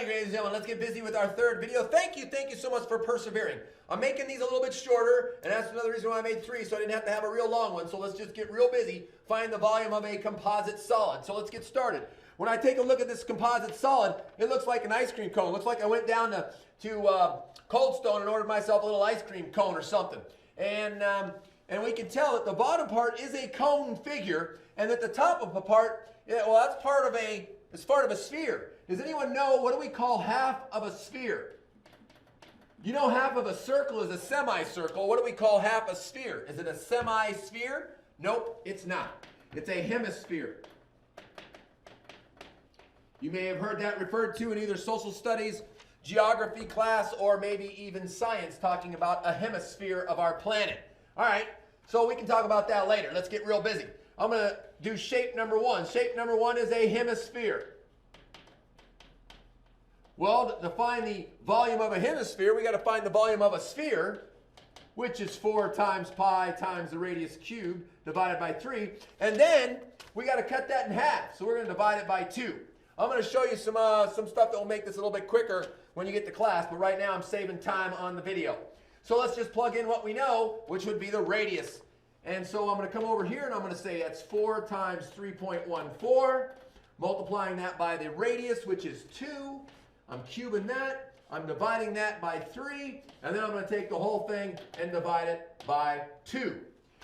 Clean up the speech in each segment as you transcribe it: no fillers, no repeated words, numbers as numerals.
Alrighty, ladies and gentlemen, let's get busy with our third video. Thank you so much for persevering. I'm making these a little bit shorter, and that's another reason why I made 3, so I didn't have to have a real long one. So let's just get real busy, find the volume of a composite solid. So let's get started. When I take a look at this composite solid, it looks like an ice cream cone. It looks like I went down to Cold Stone and ordered myself a little ice cream cone or something. And we can tell that the bottom part is a cone figure, and that the top of the part, that's part of a sphere. Does anyone know, what do we call half of a sphere? You know, half of a circle is a semicircle. What do we call half a sphere? Is it a semi-sphere? Nope, it's not. It's a hemisphere. You may have heard that referred to in either social studies, geography class, or maybe even science, talking about a hemisphere of our planet. All right, so we can talk about that later. Let's get real busy. I'm going to do shape number 1. Shape number 1 is a hemisphere. Well, to find the volume of a hemisphere, we got to find the volume of a sphere, which is 4 times pi times the radius cubed divided by 3. And then we got to cut that in half. So we're going to divide it by 2. I'm going to show you some stuff that will make this a little bit quicker when you get to class. But right now I'm saving time on the video. So let's just plug in what we know, which would be the radius. And so I'm going to come over here and I'm going to say that's 4 times 3.14, multiplying that by the radius, which is 2. I'm cubing that, I'm dividing that by 3, and then I'm going to take the whole thing and divide it by 2.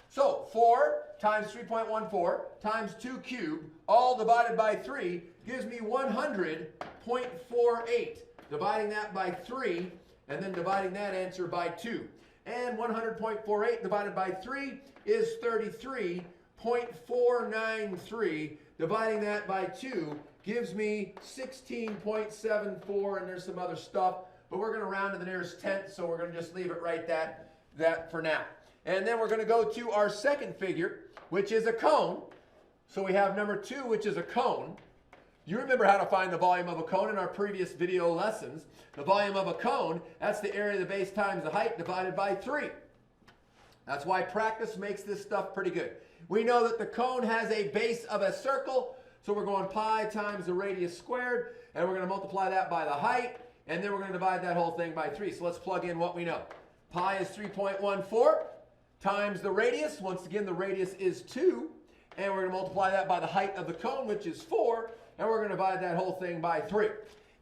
So 4 times 3.14 times 2 cubed, all divided by 3, gives me 100.48. Dividing that by 3, and then dividing that answer by 2. And 100.48 divided by 3 is 33.493. Dividing that by 2 gives me 16.74, and there's some other stuff, but we're going to round to the nearest tenth, so we're going to just leave it right that for now. And then we're going to go to our second figure, which is a cone. So we have number 2, which is a cone. You remember how to find the volume of a cone in our previous video lessons. The volume of a cone, that's the area of the base times the height divided by 3. That's why practice makes this stuff pretty good. We know that the cone has a base of a circle, so we're going pi times the radius squared, and we're going to multiply that by the height, and then we're going to divide that whole thing by 3. So let's plug in what we know. Pi is 3.14 times the radius. Once again, the radius is 2, and we're going to multiply that by the height of the cone, which is 4, and we're going to divide that whole thing by 3.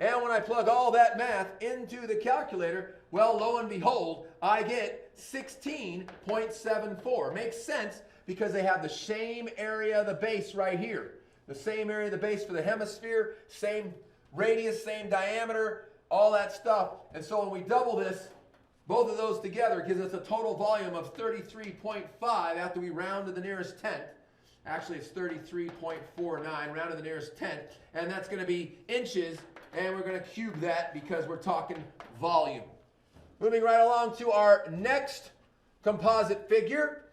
And when I plug all that math into the calculator, well, lo and behold, I get 16.74. Makes sense because they have the same area of the base right here. The same area of the base for the hemisphere, same radius, same diameter, all that stuff. And so when we double this, both of those together gives us a total volume of 33.5 after we round to the nearest tenth. Actually, it's 33.49, round to the nearest tenth. And that's going to be inches, and we're going to cube that because we're talking volume. Moving right along to our next composite figure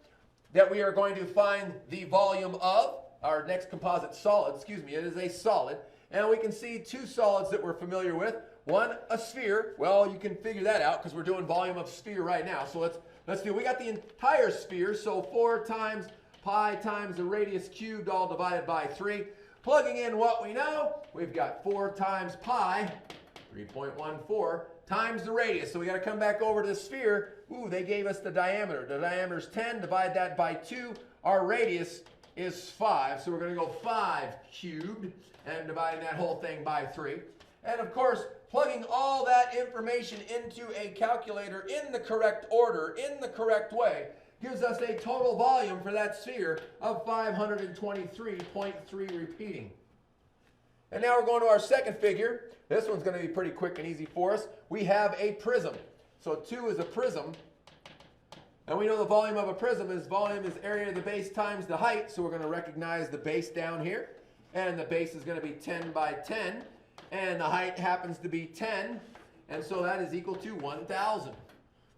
that we are going to find the volume of. Our next composite solid, it is a solid. And we can see 2 solids that we're familiar with. One, a sphere. Well, you can figure that out because we're doing volume of sphere right now. So let's do, we got the entire sphere. So 4 times pi times the radius cubed, all divided by 3. Plugging in what we know, we've got 4 times pi, 3.14, times the radius. So we got to come back over to the sphere. Ooh, they gave us the diameter. The diameter is 10. Divide that by 2. Our radius is 5. So we're going to go 5 cubed and dividing that whole thing by 3. And of course, plugging all that information into a calculator in the correct order, in the correct way, gives us a total volume for that sphere of 523.3 repeating. And now we're going to our second figure. This one's going to be pretty quick and easy for us. We have a prism. So 2 is a prism. And we know the volume of a prism is area of the base times the height. So we're going to recognize the base down here. And the base is going to be 10 by 10. And the height happens to be 10. And so that is equal to 1,000.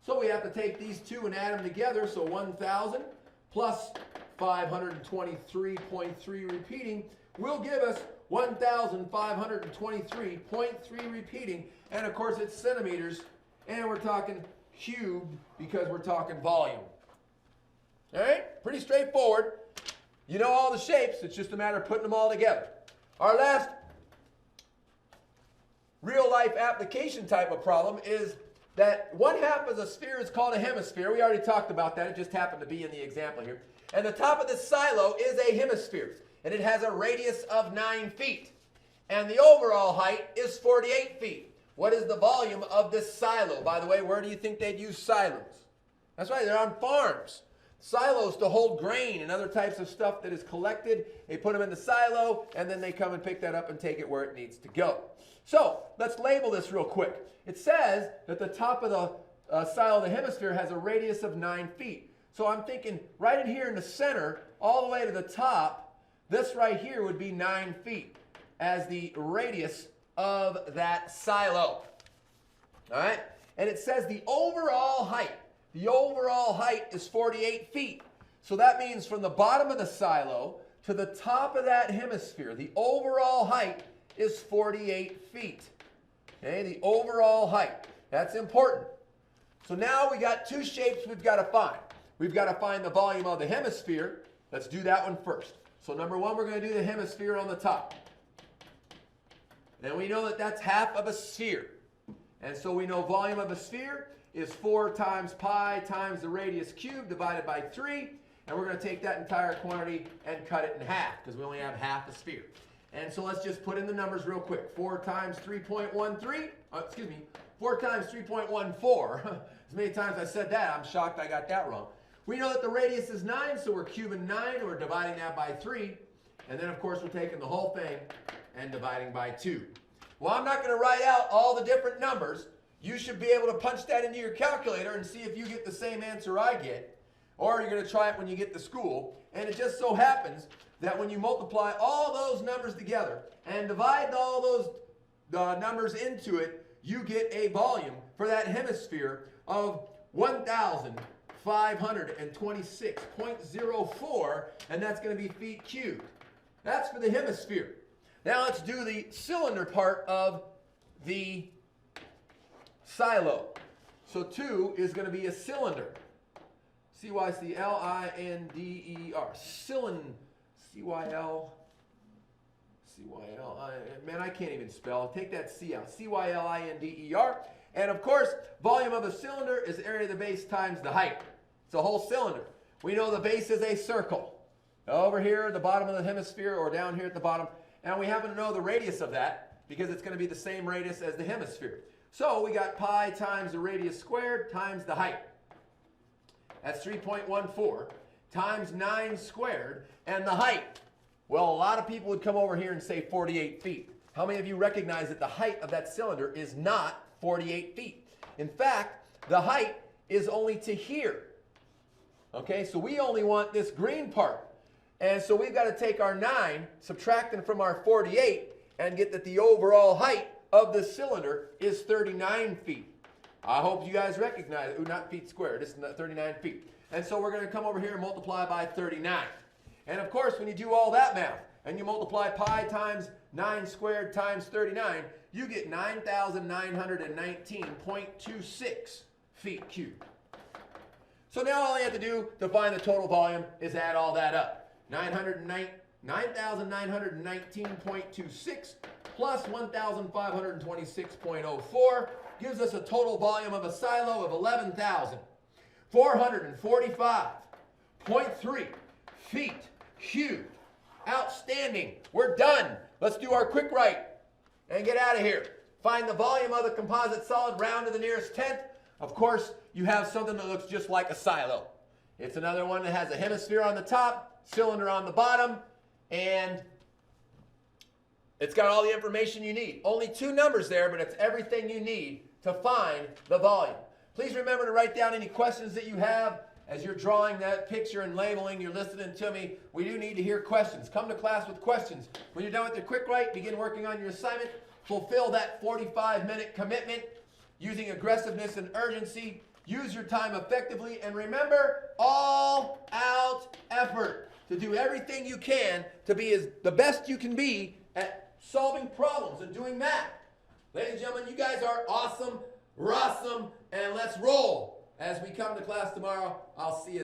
So we have to take these 2 and add them together. So 1,000 plus 523.3 repeating will give us 1,523.3 repeating. And of course it's centimeters. And we're talking cubed because we're talking volume. All right? Pretty straightforward. You know all the shapes. It's just a matter of putting them all together. Our last real life application type of problem is that 1/2 of the sphere is called a hemisphere. We already talked about that. It just happened to be in the example here. And the top of this silo is a hemisphere. And it has a radius of 9 feet. And the overall height is 48 feet. What is the volume of this silo? By the way, where do you think they'd use silos? That's right, they're on farms. Silos to hold grain and other types of stuff that is collected. They put them in the silo, and then they come and pick that up and take it where it needs to go. So let's label this real quick. It says that the top of the silo of the hemisphere has a radius of 9 feet. So I'm thinking right in here in the center, all the way to the top, this right here would be 9 feet as the radius of that silo. All right? And it says the overall height. The overall height is 48 feet. So that means from the bottom of the silo to the top of that hemisphere, the overall height is 48 feet. Okay, the overall height. That's important. So now we got two shapes we've got to find. We've got to find the volume of the hemisphere. Let's do that one first. So number one, we're going to do the hemisphere on the top. And we know that that's half of a sphere. And so we know volume of a sphere is 4 times pi times the radius cubed divided by 3. And we're going to take that entire quantity and cut it in half because we only have half a sphere. And so let's just put in the numbers real quick. 4 times 3.13, 4 times 3.14. As many times I said that, I'm shocked I got that wrong. We know that the radius is 9, so we're cubing 9, and we're dividing that by 3. And then, of course, we're taking the whole thing and dividing by 2. Well, I'm not going to write out all the different numbers. You should be able to punch that into your calculator and see if you get the same answer I get. Or you're going to try it when you get to school. And it just so happens that when you multiply all those numbers together and divide all those numbers into it, you get a volume for that hemisphere of 1,526.04, and that's going to be feet cubed. That's for the hemisphere. Now let's do the cylinder part of the silo. So 2 is going to be a cylinder. C-Y-C-L-I-N-D-E-R. Cylinder. C-Y-L. C-Y-L-I. Man, I can't even spell. Take that C out. C-Y-L-I-N-D-E-R. And of course, volume of the cylinder is area of the base times the height. It's a whole cylinder. We know the base is a circle. Over here at the bottom of the hemisphere or down here at the bottom. And we happen to know the radius of that because it's going to be the same radius as the hemisphere. So we got pi times the radius squared times the height. That's 3.14 times 9 squared. And the height, well, a lot of people would come over here and say 48 feet. How many of you recognize that the height of that cylinder is not 48 feet? In fact, the height is only to here. Okay, so we only want this green part. And so we've got to take our 9, subtracting from our 48, and get that the overall height of the cylinder is 39 feet. I hope you guys recognize it. Ooh, not feet squared. It's 39 feet. And so we're going to come over here and multiply by 39. And of course, when you do all that math, and you multiply pi times 9 squared times 39, you get 9,919.26 feet cubed. So now all you have to do to find the total volume is add all that up. 9,919.26 plus 1,526.04 gives us a total volume of a silo of 11,445.3 feet cubed. Outstanding. We're done. Let's do our quick write and get out of here. Find the volume of the composite solid, round to the nearest tenth. Of course, you have something that looks just like a silo. It's another one that has a hemisphere on the top, cylinder on the bottom, and it's got all the information you need. Only 2 numbers there, but it's everything you need to find the volume. Please remember to write down any questions that you have as you're drawing that picture and labeling, you're listening to me. We do need to hear questions. Come to class with questions. When you're done with your quick write, begin working on your assignment. Fulfill that 45-minute commitment using aggressiveness and urgency. Use your time effectively, and remember, all out effort to do everything you can to be the best you can be at solving problems and doing math. Ladies and gentlemen, you guys are awesome, and let's roll. As we come to class tomorrow, I'll see you.